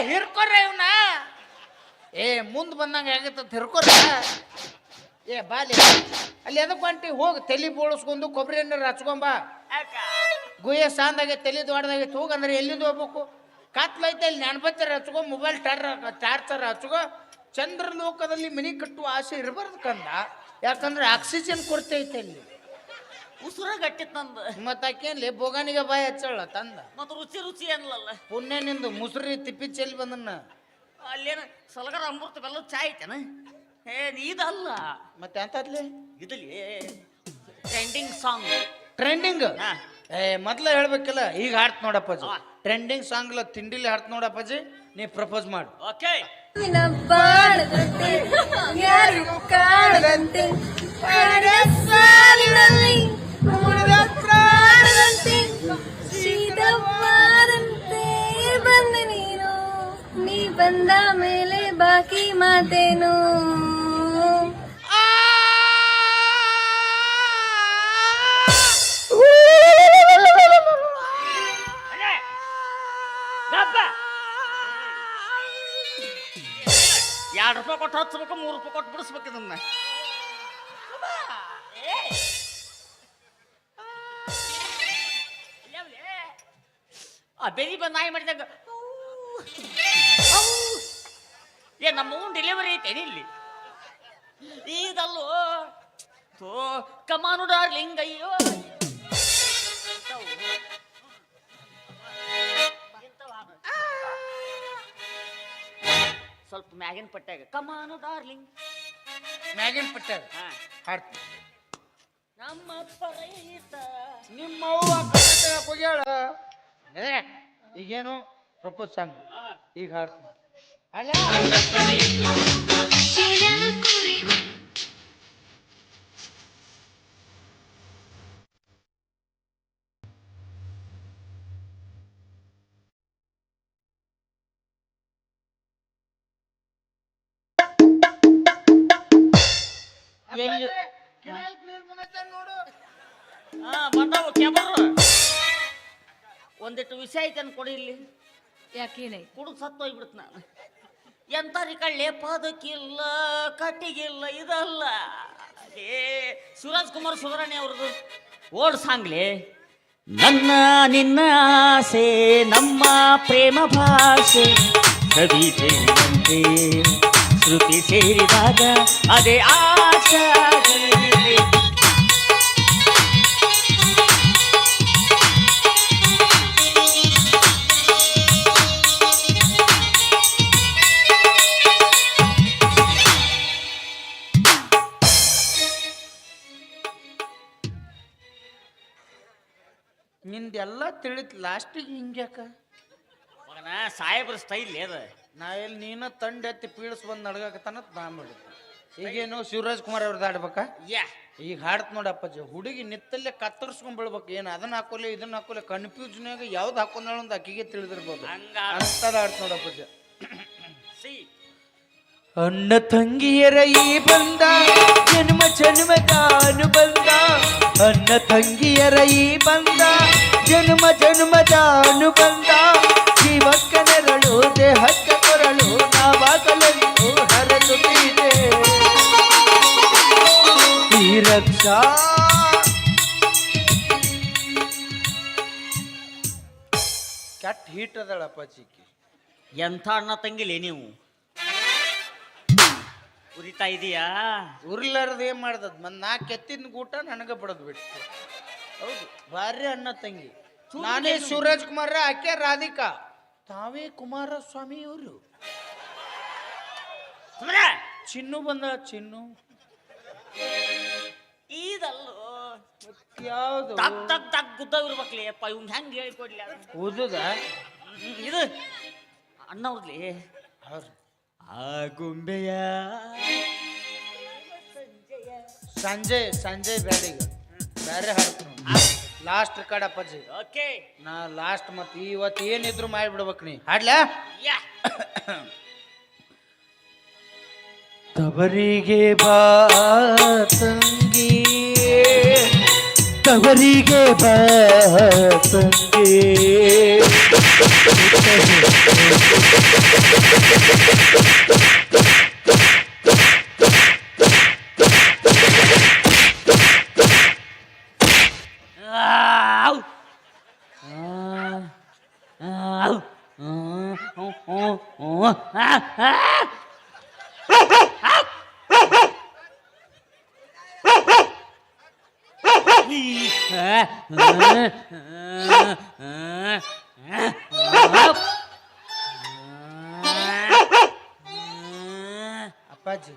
ಹಿರ್ಕೊರ ಇವನ ಏ ಮುಂದ್ ಬಂದಂಗ ಆಗತ್ತ ಹಿರ್ಕೊರ ಏ ಬಾಲಿ ಅಲ್ಲಿ ಎದಕ್ ಹೊಂಟಿ ಹೋಗಿ ತಲೆ ಬೋಳಿಸ್ಕೊಂಡು ಕೊಬ್ಬರಿ ಎಣ್ಣೆ ಹಚ್ಕೊಂಬ ಗುಯ್ಯ ಸಾಂದಾಗೆ ತಲೆ ದೊಡ್ಡದಾಗೈತಿ ಹೋಗಂದ್ರೆ ಎಲ್ಲಿಂದ ಹೋಗ್ಬೇಕು ಕತ್ಲೈತೆ ಅಲ್ಲಿ ನೆನಪತ್ತರ ಹಚ್ಕೊ ಮೊಬೈಲ್ ಚಾರ್ಜರ್ ಹಚ್ಕೊ ಚಂದ್ರ ಲೋಕದಲ್ಲಿ ಮನಿ ಕಟ್ಟುವ ಆಸೆ ಇರಬಾರ್ದು ಕಂದ ಯಾಕಂದ್ರೆ ಆಕ್ಸಿಜನ್ ಕೊರತೆ ಐತೆ ಅಲ್ಲಿ ಉಸುರ ಗಟ್ಟಿತ್ ನಂದ ಮತ್ತಾಕೇನ್ಲಿ ಬೋಗಾನಿಗೆ ಬಾಯಿ ಹಚ್ಚಳ ತಂದ ಮತ್ತ ರುಚಿ ರುಚಿ ಅನ್ಲಲ್ಲ ಪುಣ್ಯ ನಿಂದು ಮುಸುರಿ ತಿಪ್ಪಿ ಚೆಲ್ಲಿ ಬಂದನ್ನ ಅಲ್ಲೇನ ಸಲಗರ ಅಮೃತ ಬೆಲ್ಲ ಚಾಯ್ ಐತೆನ ಇದಲ್ಲ ಮತ್ತೆ ಅಂತದ್ಲಿ ಇದಲ್ಲಿ ಟ್ರೆಂಡಿಂಗ್ ಸಾಂಗ್ ಟ್ರೆಂಡಿಂಗ್ ಮೊದ್ಲ ಹೇಳ್ಬೇಕಲ್ಲ ಈಗ ಹಾಡ್ತ ನೋಡಪ್ಪಾಜಿ ಟ್ರೆಂಡಿಂಗ್ ಸಾಂಗ್ ತಿಂಡಿಲಿ ಹಾಡ್ತ ನೋಡಪ್ಪಾಜಿ ನೀ ಪ್ರಪೋಸ್ ಮಾಡು ಓಕೆ ಯಾರಿಗೂ ಕಾಣದಂತೆ ಶೀತವಾದಂತೆ ಬಂದೆ ನೀ ಬಂದ ಮೇಲೆ ಬಾಕಿ ಮಾತೇನು ₹2 ಕೊಟ್ಟು ಹಚ್ಬೇಕು ₹3 ಕೊಟ್ಟು ಬಿಡಿಸ್ಬೇಕು ಇದನ್ನ ಬೆರಿ ಬಂದು ನಾಯಿ ಮಾಡಿದಾಗ ನಮ್ಮ ಡೆಲಿವರಿ ಐತೇನಿ ಇಲ್ಲಿ ಇದಲ್ಲೋ ಕಮಾನು ಡಾರ್ಲಿಂಗ್ ಅಯ್ಯೋ ಸ್ವಲ್ಪ ಮ್ಯಾಗಿನ ಪಟ್ಟಾಗ ಕಮಾನು ಡಾರ್ಲಿಂಗ್ ಮ್ಯಾಗಿನ ಪಟ್ಟಾಗ ಹಾಡ್ತೀನಿ ನಮ್ಮಪ್ಪ ರೈತ ನಿಮ್ಮವ್ವ ಹೋಗ್ಯಾಳ ಈಗೇನು ಪ್ರಪೋಸ್ ಸಾಂಗ್ ಈಗ ಹಾಡ್ತೀನಿ ಬಂದವು ಕೆಬರು ಒಂದಿಟ್ಟು ವಿಷಯ ಐತೆ ಕೊಡಿ ಇಲ್ಲಿ ಯಾಕೇನೆ ಕುಡಿದು ಸತ್ತು ಹೋಗ್ಬಿಡ್ತು ನಾನು ಎಂತಾರಿ ಕಳ್ಳೆ ಪದಕ್ಕಿಲ್ಲ ಕಟ್ಟಿಗಿಲ್ಲ ಇದಲ್ಲ ಏ ಶಿವರಾಜ್ ಕುಮಾರ್ ಸುಧಾರಣೆ ಅವ್ರದ್ದು ಓಲ್ಡ್ ಸಾಂಗ್ಲಿ ನನ್ನ ನಿನ್ನ ಆಸೆ ನಮ್ಮ ಪ್ರೇಮ ಭಾಷೆ ಕವಿತೆಯಂತೆ ಶ್ರುತಿ ಸೇರಿದಾಗ ಅದೇ ಆಶಾ ನಿಂದೆಲ್ಲ ತಿಳಿತ್ ಲಾಸ್ಟಿಗೆ ಹಿಂಗ್ಯಾಕ ಮಗನ ಸಾಹೇಬ್ರ ಸ್ಟೈಲ್ ಅದ ನಾ ಎಲ್ಲಿ ನೀನ ತಂಡ ಎತ್ತಿ ಪೀಡಿಸ್ ಬಂದು ನಡ್ಗಾಕತ್ತಾನ ನಾ ಮಾಡಿದ್ದೆ ಈಗೇನು ಶಿವರಾಜ್ ಕುಮಾರ್ ಅವ್ರದ್ದು ಆಡ್ಬೇಕಾ ಯಾ ಈಗ ಹಾಡ್ತ ನೋಡಪ್ಪಾಜಿ ಹುಡುಗಿ ನಿತ್ತಲ್ಲೇ ಕತ್ತರಿಸ್ಕೊಂಡ್ ಬೀಳ್ಬೇಕು ಏನು ಅದನ್ನ ಹಾಕೋಲೆ ಇದನ್ನ ಹಾಕೋಲೆ ಕನ್ಫ್ಯೂಷನ್ಯಾಗ ಯಾವ್ದು ಹಾಕೊಂಡಾಳ ಅಂತ ಅಕ್ಕಿಗೆ ತಿಳಿದಿರ್ಬೋದು ಅಂತದ ಆಡ್ತ ನೋಡಪ್ಪಾಜಿ ಅಣ್ಣ ತಂಗಿಯರ ಈ ಬಂದ ಜನ್ಮ ಜನ್ಮದ ಅನುಬಂಧ ಅಣ್ಣ ತಂಗಿಯರ ಈ ಬಂದ ಜನ್ಮ ಜನ್ಮದ ಅನುಬಂಧ ಜೀವಕ್ಕ ನೆರಳು ದೇಹಕ್ಕ ಕೊರಳು ನಾವಾಗಲೆಂದು ಹರಡುತ್ತಿದೆ ಈ ರಕ್ಷಾ ಕೆಟ್ಟ ಹೀಟ್ ಅದಳಪ್ಪಾಜಿಕ್ಕೆ ಎಂಥ ಅಣ್ಣ ತಂಗಿಲಿ ನೀವು ಉರಿತಾ ಇದೀಯಾ ಉರ್ಲಾರ್ದ ಏನ್ ಮಾಡ್ದದ್ ನಾ ಕೆತ್ತಿನ ಗೂಟ ನನಗ ಬಡದ್ ಬಿಟ್ಟು ಹೌದು ಭಾರಿ ಅಣ್ಣ ತಂಗಿ ನಾನೇ ಶಿವರಾಜ್ ಕುಮಾರ ಆಕೆ ರಾಧಿಕಾ ತಾವೇ ಕುಮಾರಸ್ವಾಮಿ ಇವರು ಚಿನ್ನು ಬಂದ ಚಿನ್ನು ಇದಲ್ಲೋ ಯಾವ್ದು ತಗ್ ತಗ್ ತಗ್ ಗುದ್ದ ಇರ್ಬೇಕ್ಲಿ ಅಪ್ಪ ಇವ್ನ ಹೆಂಗ್ ಹೇಳಿಕೊಡ್ಲಿ ಓದುದ ಇದು ಅಣ್ಣ ಅವ್ರಲಿ ಆ ಗೊಂಬೆಯ ಸಂಜಯ್ ಸಂಜಯ್ ಬ್ಯಾಡಿಗ ಬೇರೆ ಹಾಡ್ತೀನಿ ಲಾಸ್ಟ್ ಕಡ ಅಪ್ಪಾಜಿ ಓಕೆ ನಾ ಲಾಸ್ಟ್ ಮತ್ ಇವತ್ತು ಏನಿದ್ರು ಮಾಡಿಬಿಡ್ಬೇಕು ನೀ ಹಾಡ್ಲಾ ತವರಿಗೆ ಬಾ ತಂಗಿ ತವರಿಗೆ ಬಾ ತಂಗಿ ಅಪ್ಪಾಜಿ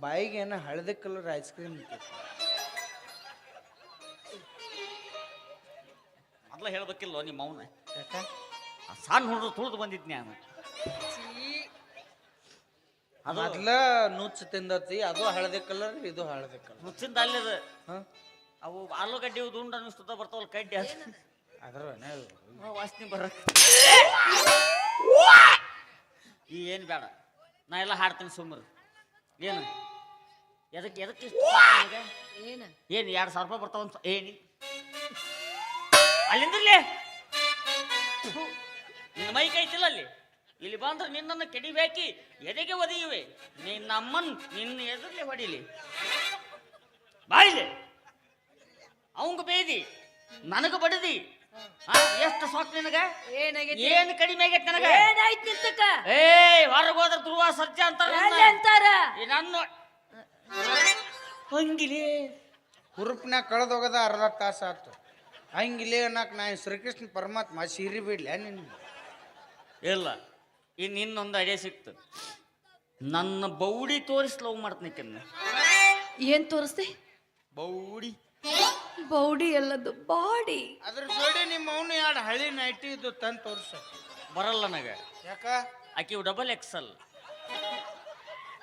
ಬಾಯಿಗೆ ಏನೋ ಹಳದಿ ಕಲರ್ ಐಸ್ ಕ್ರೀಮ್ ಮೊದ್ಲ ಹೇಳ್ಬೇಕಿಲ್ಲ ನಿಮ್ಮ ಅವನ ಯಾಕ ಸಣ್ಣ ಹುಡುಗರು ತುಳಿದು ಬಂದಿದ್ನಿ ನಾನು ಅದು ಮೊದ್ಲ ನುಚ್ಚು ತಿಂದತಿ ಅದು ಹಳದಿ ಕಲರ್ ಇದು ಹಳದಿ ಕಲರ್ ಮುಚ್ಚಿಂದ ಅಲ್ಲದ ಅವು ಆಲೂಗಡ್ಡೆ ದುಂಡ ಅನ್ನಿಸ್ತದ ಬರ್ತಾವಲ್ಲ ಕಡ್ಡಿ ಅದ್ರ ವಾಸನೆ ಬರ ಈ ಏನು ಬೇಡ ನಾ ಎಲ್ಲ ಹಾಡ್ತೀನಿ ಸುಮ್ಮರು ಏನು ಎದಕ್ಕೆ ಎದಕ್ಕೆ ಏನ ಏನು 2,000 ರೂಪಾಯಿ ಬರ್ತಾವಂತ ಏನಿ ಅಲ್ಲಿಂದ್ರಲೇ ನಿನ್ನ ಮೈ ಕೈತಿಲ್ಲ ಅಲ್ಲಿ ಇಲ್ಲಿ ಬಂದ್ರೆ ನಿನ್ನನ್ನು ಕೆಡಿಬೇಕಿ ಎದೆಗೆ ಒದಗಿವೆ ನಿನ್ನ ಅಮ್ಮನ್ ನಿನ್ನ ಎದುರ್ಲೆ ಹೊಡಿಲಿ ಬಾಯಿಲೆ ಅವಂಗ ಬೇದಿ ನನಗ ಬಡದಿ ಎಷ್ಟು ಸಾಕು ನಿನಗ ಏನಾಗೈತಿ ಏನು ಕಡಿಮೆ ಆಗೈತೆ ನನಗ ಏನಾಯ್ತು ನಿಂತಕ್ಕ ಏ ಹೊರಗೆ ಹೋದ್ರ ಧ್ರುವ ಸರ್ಜ ಅಂತಾರ ಅಂತಾರ ನನ್ನ ಹಂಗಿಲಿ ಹುರುಪ್ನ್ಯಾಗ ಕಳೆದೋಗದ ಅರ್ಧ ತಾಸು ಆತು ಹಂಗಿಲ್ಲೇ ಅನ್ನಕ್ ನಾ ಶ್ರೀಕೃಷ್ಣ ಪರಮಾತ್ಮ ಸೀರಿ ಬಿಡ್ಲ ನಿನ್ನ ಇಲ್ಲ ಇನ್ನು ಇನ್ನೊಂದು ಐಡಿಯಾ ಸಿಕ್ತು ನನ್ನ ಬೌಡಿ ತೋರಿಸಿ ಲವ್ ಮಾಡ್ತನಿಕ್ಕನ್ನ ಏನ್ ತೋರಿಸ್ದೆ ಬೌಡಿ ಬೌಡಿ ಎಲ್ಲದು ಬಾಡಿ ಅದ್ರ ಜೋಡಿ ನಿಮ್ಮ ಅವನು 2 ಹಳಿ ನೈಟಿ ಇದ್ದು ತಂದು ತೋರ್ಸ ಬರಲ್ಲ ನನಗೆ ಯಾಕ ಆಕಿವು ಡಬಲ್ ಎಕ್ಸಲ್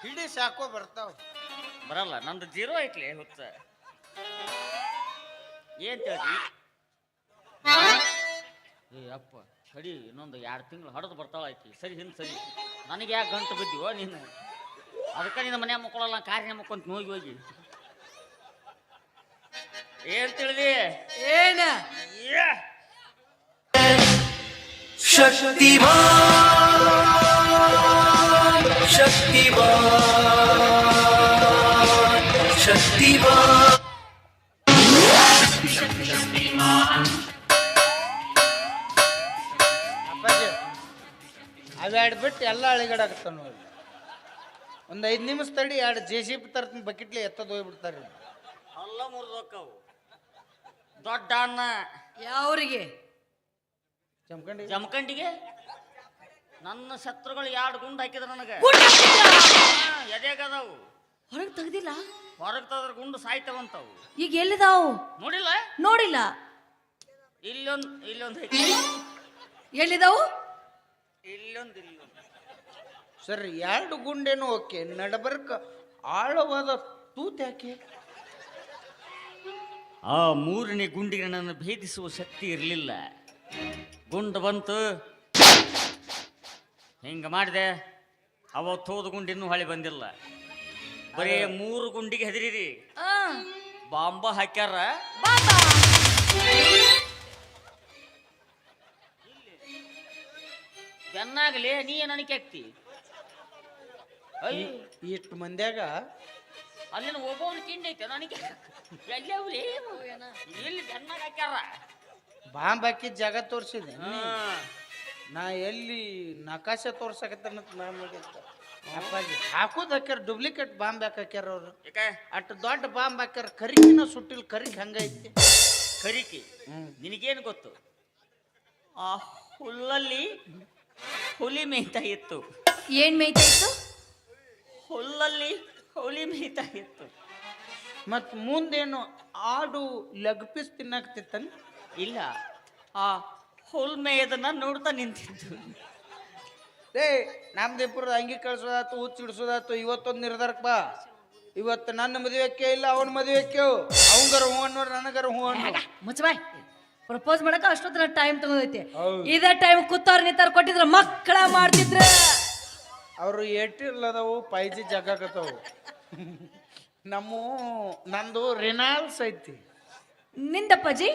ಹಿಡಿ ಸಾಕೋ ಬರ್ತಾವ ಬರಲ್ಲ ನಂದು 0 ಐತ್ಲಿ ಹುಚ್ಚ ಏನ್ ಹೇಳ್ತಿ ಏ ಅಪ್ಪ ಸರಿ ಇನ್ನೊಂದು 2 ತಿಂಗಳು ಹಡದು ಬರ್ತಾಳ ಆಕಿ ಸರಿ ಹಿಂದೆ ಸರಿ ನನಗೆ ಯಾಕೆ ಗಂಟು ಬಿದ್ದೀವೋ ನೀನು ಅದಕ್ಕೆ ನಿನ್ನ ಮನೆ ಮಕ್ಕಳೆಲ್ಲ ಕಾರ್ಯ ಮಕ್ಕೊಂತ ಹೋಗಿ ಹೋಗಿ ಏನ್ ತಿಳಿದಿ ಏನ ಶಕ್ತಿಮಾನ್ ಶಕ್ತಿಮಾನ್ ಶಕ್ತಿಮಾನ್ ಅಪ್ಪಾಜಿ ಅವೆರಡು ಬಿಟ್ಟು ಎಲ್ಲ ಅಳಿಗಡಾಕತ್ತ ನೋಡಿ ಒಂದು 5 ನಿಮಿಷ ತಡಿ 2 JCB ತರ್ತೀನಿ ಬಕೆಟ್ಲಿ ಎತ್ತದ ಹೋಗ್ಬಿಡ್ತಾರೆ ಅಲ್ಲ ಮುರಿದೋಕ್ಕವು ದೊಡ್ಡ ಅಣ್ಣ ಯಾವ್ರಿಗೆ ಜಮ್ಕಂಡಿ ಜಮಖಂಡಿಗೆ ನನ್ನ ಶತ್ರುಗಳು 2 ಗುಂಡು ಹಾಕಿದ್ರು ನನಗೆ ಎದೆಗದವು ಹೊರಗ್ ತೆಗ್ದಿಲ್ಲ ಹೊರಗೆ ತದ್ರ ಗುಂಡು ಸಾಯ್ತವಂತವು ಈಗ ಎಲ್ಲಿದಾವು ನೋಡಿಲ್ಲ ನೋಡಿಲ್ಲ ಇಲ್ಲೊಂದು ಐತಿ ಎಲ್ಲಿದಾವು ಇಲ್ಲೊಂದು ಸರ್ 2 ಗುಂಡೇನು ಓಕೆ ನಡಬರ್ಕ ಆಳವಾದ ತೂತ್ ಯಾಕೆ ಆ 3ನೇ ಗುಂಡಿಗೆ ನನ್ನ ಭೇದಿಸುವ ಶಕ್ತಿ ಇರಲಿಲ್ಲ ಗುಂಡು ಬಂತು ಹಿಂಗ ಮಾಡಿದೆ ಅವತ್ತು ಹೋದ ಗುಂಡು ಇನ್ನೂ ಹೊಳೆ ಬಂದಿಲ್ಲ ಬರೀ 3 ಗುಂಡಿಗೆ ಹೆದರಿರಿ ಬಾಂಬ ಹಾಕ್ಯಾರ ಬೆನ್ನಾಗಲಿ ನೀ ನನಗೆ ಹಾಕ್ತಿ ಇಷ್ಟು ಮಂದ್ಯಾಗ ಅಲ್ಲಿನ ಒಬ್ಬವನು ಕಿಂಡಿ ಐತೆ ನನಗೆ ಎಲ್ಲವ್ಲಿ ಇಲ್ಲಿ ಬೆನ್ನಾಗ ಹಾಕ್ಯಾರ ಬಾಂಬ್ ಹಾಕಿದ ಜಾಗ ತೋರಿಸಿದೆ ನಾ ಎಲ್ಲಿ ನಕಾಶೆ ತೋರ್ಸಕತ್ತಂತ ಅಪ್ಪಾಜಿ ಹಾಕೋದ್ ಹಾಕ್ಯಾರ ಡೂಪ್ಲಿಕೇಟ್ ಬಾಂಬ್ ಯಾಕೆ ಹಾಕ್ಯಾರ ಅವ್ರು ಅಷ್ಟು ದೊಡ್ಡ ಬಾಂಬ್ ಹಾಕ್ಯಾರ ಕರಿಕಿನ ಸುಟ್ಟಿಲ್ ಕರಿಕ್ ಹಂಗೈತಿ ಕರಿಕಿ ನಿನಗೇನು ಗೊತ್ತು ಆ ಹುಲ್ಲಲ್ಲಿ ಹುಲಿ ಮೇಯ್ತಾ ಇತ್ತು ಏನ್ ಮೇಯ್ತಾ ಇತ್ತು ಹುಲ್ಲಲ್ಲಿ ಹುಲಿ ಮೇಯ್ತಾ ಇತ್ತು ಮತ್ ಮುಂದೇನು ಆಡು ಲೆಗ್ ಪೀಸ್ ತಿನ್ನಾಕ್ತಿತ್ತನ್ ಇಲ್ಲ ಆ ಹುಲ್ ಮೇಯದನ್ನ ನೋಡ್ತಾ ನಿಂತಿತ್ತು ಏ ನಮ್ದಿಬ್ಬರು ಅಂಗಿ ಕಳ್ಸೋದಾತು ಹುಚ್ಚ ಹಿಡ್ಸೋದಾತು ಇವತ್ತೊಂದು ನಿರ್ಧಾರಕ್ಕೆ ಬಾ ಇವತ್ತು ನನ್ನ ಮದುವೆಕ್ಕೆ ಇಲ್ಲ ಅವನ ಮದುವೆಕ್ಕೆ ಅವಂಗಾರ ಹೂ ಅನ್ನೋರು ನನಗಾರ ಹೂ ಅನ್ನೋ ಮುಚ್ಚಬಾಯ್ ಪ್ರಪೋಸ್ ಮಾಡಕ ಅಷ್ಟೊತ್ತಿನ ಟೈಮ್ ತಗೊಂಡೈತಿ ಹೌದು. ಇದೇ ಟೈಮ್ ಕೂತಾರ ನಿಂತಾರ ಕೊಟ್ಟಿದ್ರ ಮಕ್ಕಳ ಮಾಡ್ತಿದ್ರ ಅವರು ಏಟಿಲ್ಲದವು ಪೈಜಿ ಜಗಾಕತ್ತವು ನಂದು ರಿನಾಲ್ಸ್ ಐತಿ ನಿಂದಪ್ಪಾಜಿ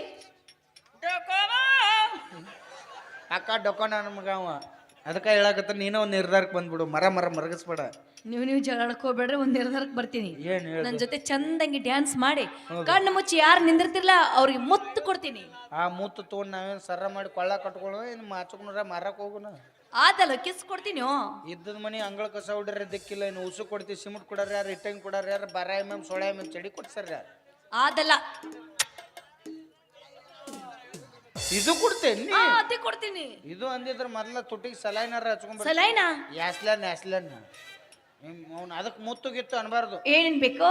ಅಕ್ಕ ಡೊಕ್ಕೊಂಡ ನಮ್ಗ ಅವ ಅದಕ್ಕೆ ಹೇಳಕತ್ತ ನೀನ ಒಂದು ನಿರ್ಧಾರಕ್ಕೆ ಬಂದ್ಬಿಡು ಮರಗಿಸ್ಬೇಡ. ನೀವು ಜಗಳಕ್ಕೆ ಹೋಗ್ಬೇಡ್ರಿ, ಒಂದ್ ನಿರ್ಧಾರಕ್ಕೆ ಬರ್ತೀನಿ. ಏನ್ ಹೇಳ ನನ್ನ ಜೊತೆ ಚಂದಂಗಿ ಡ್ಯಾನ್ಸ್ ಮಾಡಿ ಕಣ್ಣು ಮುಚ್ಚಿ ಯಾರು ನಿಂದಿರ್ತಿರ್ಲ ಅವ್ರಿಗೆ ಮುತ್ತು ಕೊಡ್ತೀನಿ. ಆ ಮುತ್ತು ತೊಗೊಂಡು ನಾವೇನು ಸರ ಮಾಡಿ ಕೊಳ್ಳ ಕಟ್ಕೊಳ್ಳೋ ಏನು ಮಾಚಕ್ನೂರ ಮಾರಕ್ ಹೋಗುನ ಆದಲ್ಲ ಕಿಸ್ ಕೊಡ್ತೀನಿ. ಇದ್ದದ ಮನಿ ಅಂಗಳ ಕಸ ಹೊಡ್ರಿ ದಿಕ್ಕಿಲ್ಲ, ಇನ್ನು ಉಸು ಕೊಡ್ತೀವಿ, ಸಿಮೆಂಟ್ ಕೊಡಾರ ಯಾರು, ಇಟ್ಟಂಗಿ ಕೊಡಾರ ಯಾರು, ಬರ ಎಮ್ ಸೊಳೆ ಎಮ್ ಚಡಿ ಕೊಡ್ಸಾರ ಯಾರು? ಆದಲ್ಲ ಇದು ಕೊಡ್ತೇನೆ ಅದೇ ಕೊಡ್ತೀನಿ. ಇದು ಅಂದಿದ್ರ ಮೊದ್ಲ ತುಟಿಗೆ ಸಲೈನಾರ ಹಚ್ಕೊಂಡ್ಬರ್ತೀನಿ. ಸಲೈನಾ ಯಾಸ್ಲನ್ ಅವ್ನು ಅದಕ್ಕೆ ಮುತ್ತು ಗಿತ್ತು ಅನ್ಬಾರ್ದು. ಏನೇನ್ ಬೇಕು?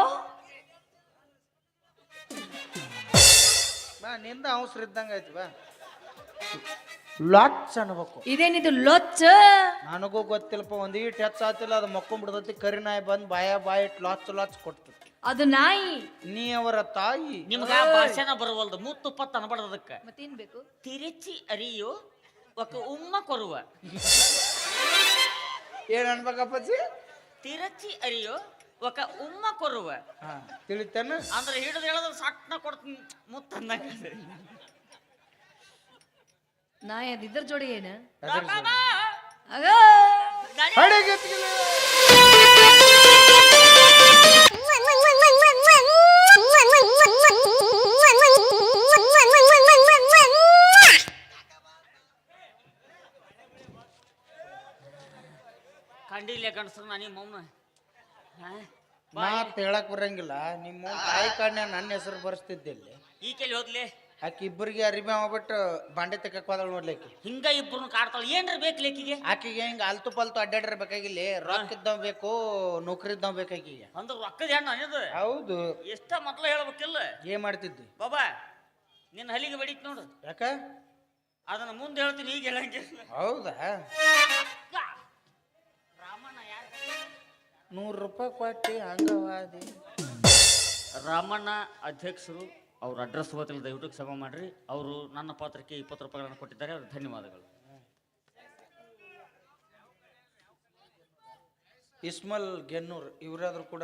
ಬಾ ನಿಂದ ಅವಸರ ಇದ್ದಂಗ ಆಯ್ತು ಬಾ. ಲಾಚ್ ಅನ್ಬೇಕು. ಇದೇನಿದು ಲೊಚ್ಚ? ನನಗೂ ಗೊತ್ತಿಲ್ಲಪ್ಪ, ಒಂದೀಟ್ ಹೆಚ್ಚಾತಿಲ್ಲ, ಅದು ಮಕ್ಕೊಂಡ್ಬಿಡ್ತೈತಿ, ಕರಿನಾಯಿ ಬಂದು ಬಾಯ ಇಟ್ಟು ಲಾಚ್ ಕೊಡ್ತೈತಿ. ಅದು ನಾಯಿ. ನೀ ಅವರ ತಾಯಿ. ನಿಮ್ಗ ಭಾಷಣ ಬರವಲ್ದು, ಮುತ್ತು ಪತ್ತು ಅನ್ಬಾರ್ದು. ಅದಕ್ಕೆ ಮತ್ತೇನ್ ಬೇಕು? ತಿರುಚಿ ಅರಿಯು ಒಕ್ಕ ಉಮ್ಮ ಕೊರುವ. ಏನ್ ಅನ್ಬೇಕಪ್ಪಜ್ಜಿ? ತಿರಚಿ ಅರಿಯು ಒಕ್ಕ ಉಮ್ಮ ಕೊರುವ. ಹಾ ತಿಳಿತೇನ? ಅಂದ್ರೆ ಹಿಡಿದು ಹೇಳಿದ್ರೆ ಸಟ್ನ ಕೊಡ್ತೀನಿ ಮುತ್ತ ಅಂದಂಗ. ನಾಯಿ ಅದು ಇದ್ರ ಜೋಡಿ ಏನ? ಕಂಡಿಲ್ಲ ಗಂಡಸ್ರು ನಾ ನಿಮ್ಮ ಮೌನ ಮಾತು ಹೇಳಕ್ ಬರಂಗಿಲ್ಲ. ನಿಮ್ಮ ತಾಯಿ ಕಣ್ಣ ನನ್ನ ಹೆಸರು ಬರ್ಸ್ತಿದ್ದಲ್ಲಿ ಈ ಕೆಲಿ ಹೋದ್ಲಿ. ಆಕಿ ಇಬ್ಬರಿಗೆ ಅರಿಬಿ ಆಗ್ಬಿಟ್ಟು ಬಾಂಡೆ ತೆಕ್ಕಕ್ ಹೋದಳು ನೋಡ್ಲಿಕ್ಕೆ. ಹಿಂಗ ಇಬ್ರು ಕಾಡ್ತಾಳ. ಏನ್ರ ಬೇಕು ಲೇಕಿಗೆ? ಆಕಿಗೆ ಹಿಂಗ ಅಲ್ತು ಪಲ್ತು ಅಡ್ಡಾಡ್ರ ಬೇಕಾಗಿಲ್ಲ, ರೊಕ್ಕ ಇದ್ದವ್ ಬೇಕು, ನೌಕರಿ ಇದ್ದವ್ ಬೇಕಾಕಿಗೆ. ಅಂದ್ರೆ ರೊಕ್ಕದ ಹೆಣ್ಣು ಅನ್ನೋದು. ಹೌದು. ಎಷ್ಟ ಮೊದ್ಲ ಹೇಳ್ಬೇಕಿಲ್ಲ. ಏನ್ ಮಾಡ್ತಿದ್ದಿ ಬಾಬಾ ನಿನ್ನ ಹಲಿಗೆ ಬಡಿತ್ ನೋಡು. ಯಾಕ? ಅದನ್ನ ಮುಂದೆ ಹೇಳ್ತೀನಿ, ಈಗ ಹೇಳಂಗಿಲ್ಲ. ಹೌದಾ? ರಾಮಣ್ಣ ಯಾರು? 100 ರೂಪಾಯಿ ಕೊಟ್ಟಿ ಹಂಗವಾದಿ. ರಾಮಣ್ಣ ಅಧ್ಯಕ್ಷರು, ಅವ್ರ ಅಡ್ರೆಸ್ ಗೊತ್ತಿಲ್ಲ, ದಯವಿಟ್ಟು ಕ್ಷಮ ಮಾಡ್ರಿ. ಅವರು ನನ್ನ ಪಾತ್ರಕ್ಕೆ 20 ರೂಪಾಯಿಗಳನ್ನು ಕೊಟ್ಟಿದ್ದಾರೆ, ಅವ್ರಿಗೆ ಧನ್ಯವಾದಗಳು. ಇಸ್ಮಲ್ ಗೆನ್ನೂರ್ ಇವರಾದ್ರೂ ಕೂಡ